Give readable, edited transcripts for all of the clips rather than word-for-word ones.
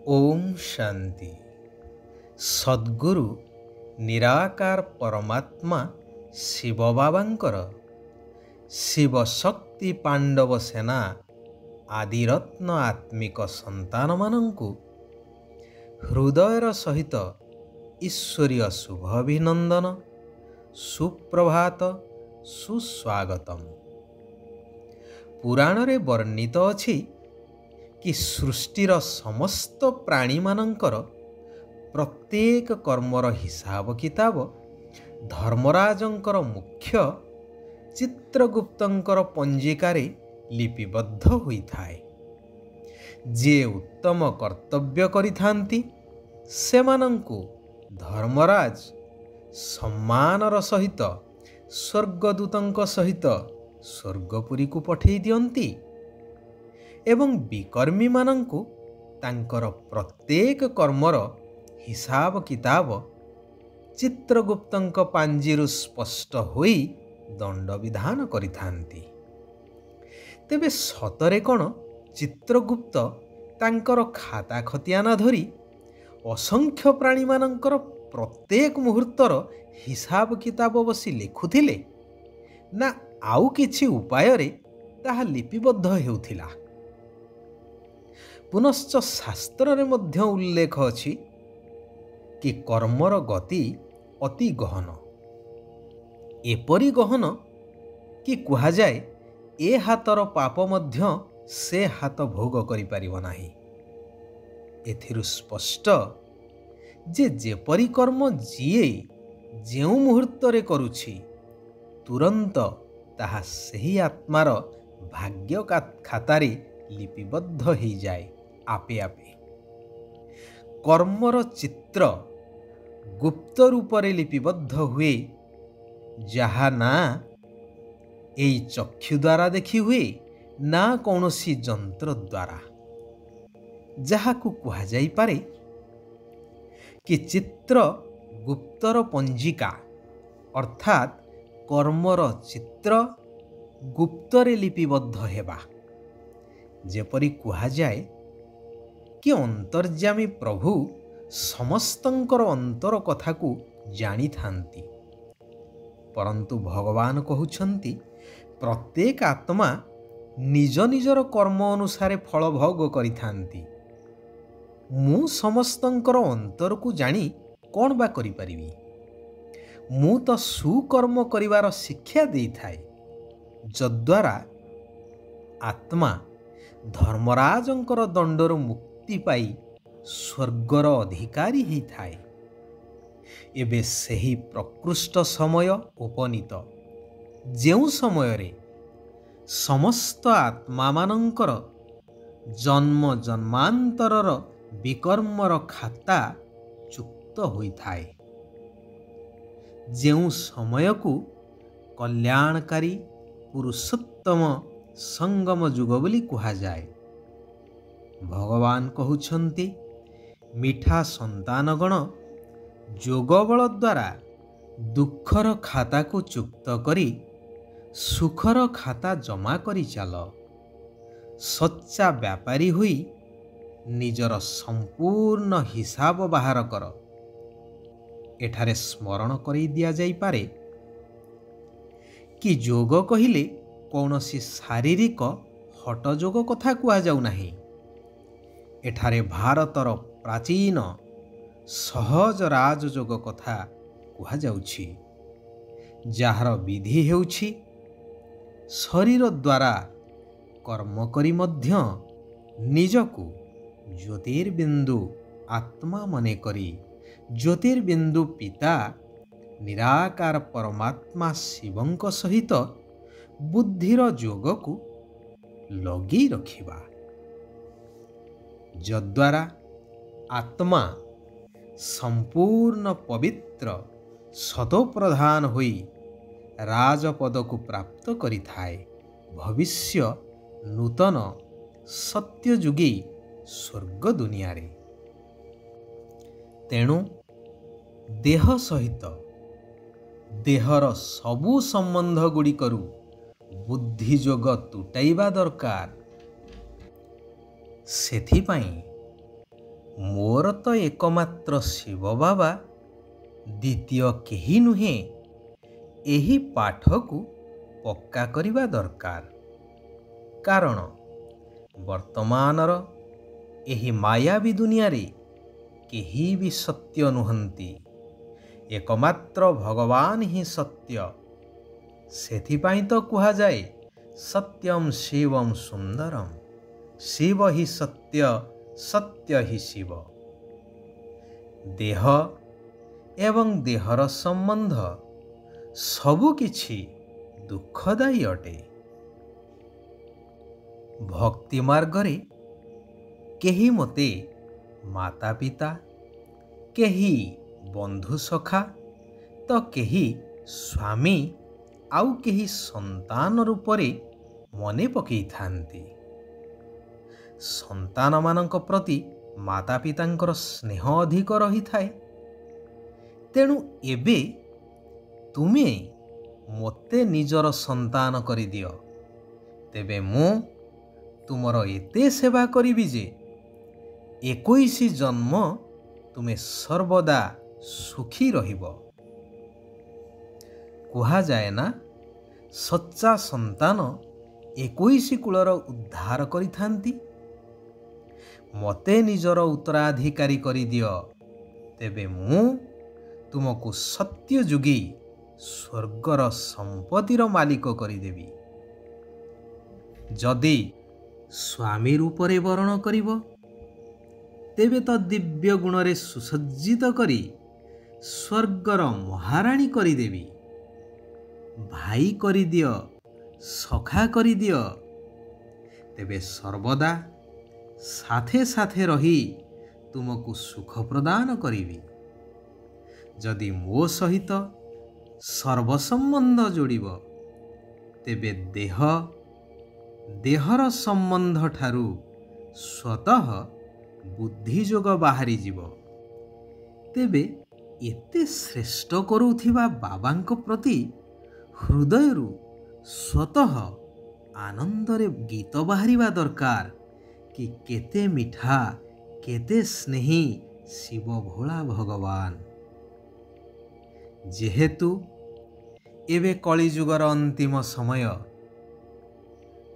ओम शांति। सद्गुरु निराकार परमात्मा शिव बाबांकर शिव शक्ति पांडव सेना आदिरत्न आत्मिक संतान मानंकु हृदयर सहित ईश्वरीय शुभ अभिनंदन, सुप्रभात, सुस्वागतम। पुराण रे वर्णित अछि कि सृष्टिर समस्त प्राणी मानंकर प्रत्येक कर्मर हिसाब किताब धर्मराजंकर मुख्य चित्रगुप्तंकर पंजिकारे लिपिबद्ध होइथाए। जे उत्तम कर्तव्य करिथांती सेमानंकु धर्मराज सम्मानर सहित स्वर्गदूतंक सहित स्वर्गपुरी को पठेई दियंती एवं विकर्मी मानंकु तांकर प्रत्येक कर्मर हिसाब किताब चित्रगुप्तंक पांजिरु स्पष्ट होई दंड विधान करिथांती। तेबे सतरे कोन चित्रगुप्त तांकर खाता खतियाना धरी असंख्य प्राणी मानंकर प्रत्येक मुहूर्तर हिसाब किताब बसी लिखुथिले ना आउ किछि उपाय रे ताहा लिपिबद्ध हेउथिला। पुनश्च शास्त्र रे मध्य उल्लेख अछि कि कर्मर गति अति गहन, एपरि गहन कि कुहा जाए ए हातर पाप मध्य से हाथ भोग करि परिबो नाही। एथिरु स्पष्ट जे जेपरि कर्म जिए जेउ मुहूर्त रे करुछि तुरंत ताहा सही आत्मार भाग्य खातारे लिपिबद्ध हो जाए आपे आपे। कर्मर चित्र गुप्त रूप रे लिपिबद्ध हुए, जहा ना एई चक्षु द्वारा देखी हुए ना कौनसी जंत्र द्वारा। जहाकु कुहा जाई पारे कि चित्र गुप्तर पंजिका अर्थात कर्मर चित्र गुप्तरे लिपिबद्ध हेबा। जेपरि कुहा जाए कि अंतर्यामी प्रभु समस्तंकर अंतर कथा को जानी थांती, परंतु भगवान कहउछंती प्रत्येक आत्मा निज निजर कर्म अनुसारे फल भोग करिथांती। मु समस्तंकर अंतर को जानी कौन बा करि परिबी? मु तो सुकर्म करिवार शिक्षा देइथाए, जद्वारा आत्मा धर्मराजंकर दंडर मुक्ति पाई स्वर्गर अधिकारी ही थाए। एबे सही प्रकृष्ट समय उपनीत, जेउ समय रे समस्त आत्मा मानंकर जन्म जन्मांतरर विकर्मर खाता चुक्त होई थाए। जेउ समय को कल्याणकारी पुरुषोत्तम संगम जुग बोली कुहा जाए। भगवान कहउछंती मिठा संतानगण जोग बल द्वारा दुखर खाता को चुक्त करी सुखर खाता जमा करी चाल। सच्चा व्यापारी हुई निजर संपूर्ण हिसाब बाहर कर। एठारे स्मरण करी दिया जाई पारे कि जोग कहिले कौनसी शारीरिक हट जोग कथा कुहा जाउ नाही। एठारे भारतर प्राचीन सहज राजयोग कथा कुहा जाउछि, जार विधि हेउछि शरीर द्वारा कर्म करी मध्य निजकु ज्योतिर्बिंदु आत्मा मने करी ज्योतिर्बिंदु पिता निराकार परमात्मा शिवंक सहित बुद्धिर जोग को लगी रखिबा, जद्वारा आत्मा संपूर्ण पवित्र सतोप्रधान होई राजपद को प्राप्त करिथाए। भविष्य नूतन सत्ययुगी स्वर्ग दुनिया रे। तेणु देह सहित देहर सबु संबंध गुड़ी करू बुद्धि जोग तुटाइबा दरकार। सेथिपाई ମୋର ତ ଏକମାତ୍ର ଶିବ ବାବା, ଦ୍ୱିତୀୟ କେହି ନୁହେଁ, ଏହି ପାଠକୁ ପକ୍କା କରିବା ଦରକାର। କାରଣ ବର୍ତ୍ତମାନର ଏହି ମାୟାବୀ ଦୁନିଆରେ କେହି ବି ସତ୍ୟ ନୁହନ୍ତି। ଏକମାତ୍ର ଭଗବାନ ହିଁ ସତ୍ୟ। ସେଥିପାଇଁ ତ କୁହାଯାଏ ସତ୍ୟଂ ଶିବଂ ସୁନ୍ଦରମ୍, ଶିବ ହି ସତ୍ୟ, ସତ୍ୟ ହି ଶିବ। ଦେହ ଏବଂ ଦେହର ସମ୍ବନ୍ଧ ସବୁକିଛି ଦୁଃଖଦାୟୀ ଅଟେ। ଭକ୍ତି ମାର୍ଗରେ କେହି ମୋତେ ମାତା ପିତା, କେହି ବନ୍ଧୁ ସଖା, ତ କେହି ସ୍ୱାମୀ, ଆଉ କେହି ସନ୍ତାନ ରୂପରେ ମନେ ପକାଇଥାନ୍ତି। ସନ୍ତାନମାନଙ୍କ ପ୍ରତି ମାତା ପିତାଙ୍କର ସ୍ନେହ ଅଧିକ ରହିଥାଏ। ତେଣୁ ଏବେ ତୁମେ ମୋତେ ନିଜର ସନ୍ତାନ କରିଦିଅ, ତେବେ ମୁଁ ତୁମର ଏତେ ସେବା କରିବି ଯେ 21 ଜନ୍ମ ତୁମେ ସର୍ବଦା ସୁଖୀ ରହିବ। କୁହାଯାଏ ନା, ସଚ୍ଚା ସନ୍ତାନ 21 କୁଳର ଉଦ୍ଧାର କରିଥାନ୍ତି। ମୋତେ ନିଜର ଉତ୍ତରାଧିକାରୀ କରିଦିଅ, ତେବେ ମୁଁ ତୁମକୁ ସତ୍ୟ ଯୁଗୀ ସ୍ୱର୍ଗର ସମ୍ପତ୍ତିର ମାଲିକ କରିଦେବି। ଯଦି ସ୍ୱାମୀ ରୂପରେ ବରଣ କରିବ, ତେବେ ତ ଦିବ୍ୟ ଗୁଣରେ ସୁସଜ୍ଜିତ କରି ସ୍ୱର୍ଗର ମହାରାଣୀ କରିଦେବି। ଭାଇ କରିଦିଅ, ସଖା କରିଦିଅ, ତେବେ ସର୍ବଦା ସାଥେ ସାଥେ ରହି ତୁମକୁ ସୁଖ ପ୍ରଦାନ କରିବି। ଯଦି ମୋ ସହିତ ସର୍ବସମ୍ବନ୍ଧ ଯୋଡ଼ିବ, ତେବେ ଦେହର ସମ୍ବନ୍ଧ ଠାରୁ ସ୍ୱତଃ ବୁଦ୍ଧିଯୋଗ ବାହାରିଯିବ। ତେବେ ଏତେ ଶ୍ରେଷ୍ଠ କରୁଥିବା ବାବାଙ୍କ ପ୍ରତି ହୃଦୟରୁ ସ୍ୱତଃ ଆନନ୍ଦରେ ଗୀତ ବାହାରିବା ଦରକାର କି କେତେ ମିଠା, କେତେ ସ୍ନେହୀ ଶିବ ଭୋଳା ଭଗବାନ। ଯେହେତୁ ଏବେ କଳିଯୁଗର ଅନ୍ତିମ ସମୟ,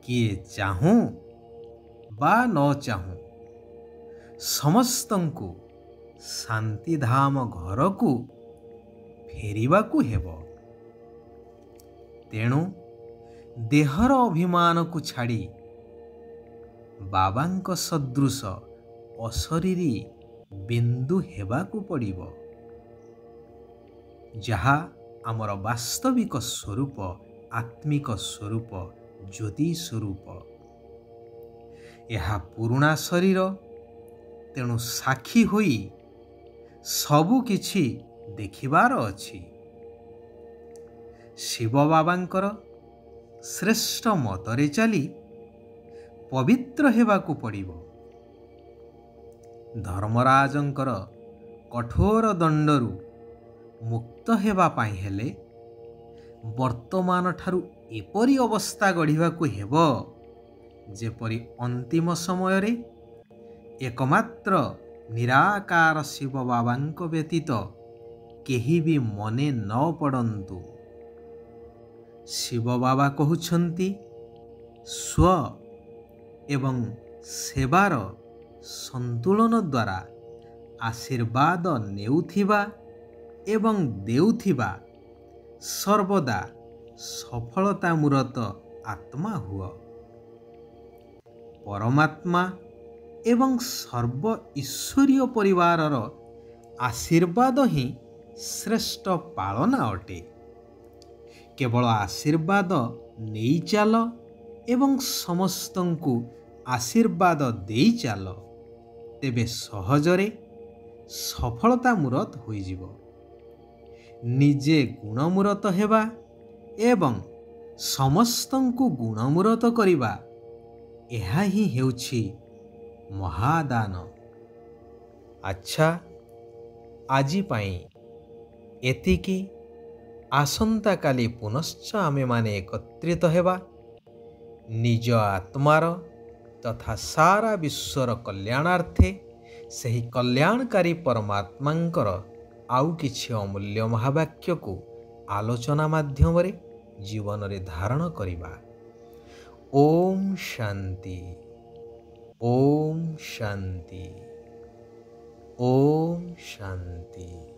କିଏ ଚାହୁଁ ବା ନ ଚାହୁଁ ସମସ୍ତଙ୍କୁ ଶାନ୍ତିଧାମ ଘରକୁ ଫେରିବାକୁ ହେବ। ତେଣୁ ଦେହର ଅଭିମାନକୁ ଛାଡ଼ି ବାବାଙ୍କ ସଦୃଶ ଅଶରୀରୀ ବିନ୍ଦୁ ହେବାକୁ ପଡ଼ିବ, ଯାହା ଆମର ବାସ୍ତବିକ ସ୍ୱରୂପ, ଆତ୍ମିକ ସ୍ୱରୂପ, ଜ୍ୟୋତି ସ୍ୱରୂପ। ଏହା ପୁରୁଣା ଶରୀର, ତେଣୁ ସାକ୍ଷୀ ହୋଇ ସବୁ କିଛି ଦେଖିବାର ଅଛି। ଶିବ ବାବାଙ୍କର ଶ୍ରେଷ୍ଠ ମତରେ ଚାଲି ପବିତ୍ର ହେବାକୁ ପଡ଼ିବ। ଧର୍ମରାଜଙ୍କର କଠୋର ଦଣ୍ଡରୁ ମୁକ୍ତ ହେବା ପାଇଁ ହେଲେ ବର୍ତ୍ତମାନ ଠାରୁ ଏପରି ଅବସ୍ଥା ଗଢ଼ିବାକୁ ହେବ, ଯେପରି ଅନ୍ତିମ ସମୟରେ ଏକମାତ୍ର ନିରାକାର ଶିବ ବାବାଙ୍କ ବ୍ୟତୀତ କେହି ବି ମନେ ନ ପଡ଼ନ୍ତୁ। ଶିବ ବାବା କହୁଛନ୍ତି, ସ୍ୱ ଏବଂ ସେବାର ସନ୍ତୁଳନ ଦ୍ୱାରା ଆଶୀର୍ବାଦ ନେଉଥିବା ଏବଂ ଦେଉଥିବା ସର୍ବଦା ସଫଳତା ମୂରତ ଆତ୍ମା ହୁଅ। ପରମାତ୍ମା ଏବଂ ସର୍ବ ଈଶ୍ୱରୀୟ ପରିବାରର ଆଶୀର୍ବାଦ ହିଁ ଶ୍ରେଷ୍ଠ ପାଳନା ଅଟେ। କେବଳ ଆଶୀର୍ବାଦ ନେଇ ଚାଲ ଏବଂ ସମସ୍ତଙ୍କୁ ଆଶୀର୍ବାଦ ଦେଇ ଚାଲ, ତେବେ ସହଜରେ ସଫଳତା ମୂରତ ହୋଇଯିବ। ନିଜେ ଗୁଣମୂରତ ହେବା ଏବଂ ସମସ୍ତଙ୍କୁ ଗୁଣମୂରତ କରିବା, ଏହା ହିଁ ହେଉଛି ମହାଦାନ। ଆଚ୍ଛା, ଆଜି ପାଇଁ ଏତିକି। ଆସନ୍ତାକାଲି ପୁନଶ୍ଚ ଆମେମାନେ ଏକତ୍ରିତ ହେବା ନିଜ ଆତ୍ମାର ତଥା ସାରା ବିଶ୍ୱର କଲ୍ୟାଣାର୍ଥେ ସେହି କଲ୍ୟାଣକାରୀ ପରମାତ୍ମାଙ୍କର ଆଉ କିଛି ଅମୂଲ୍ୟ ମହାବାକ୍ୟକୁ ଆଲୋଚନା ମାଧ୍ୟମରେ ଜୀବନରେ ଧାରଣ କରିବା। ଓମ୍ ଶାନ୍ତି, ଓମ୍ ଶାନ୍ତି, ଓମ୍ ଶାନ୍ତି।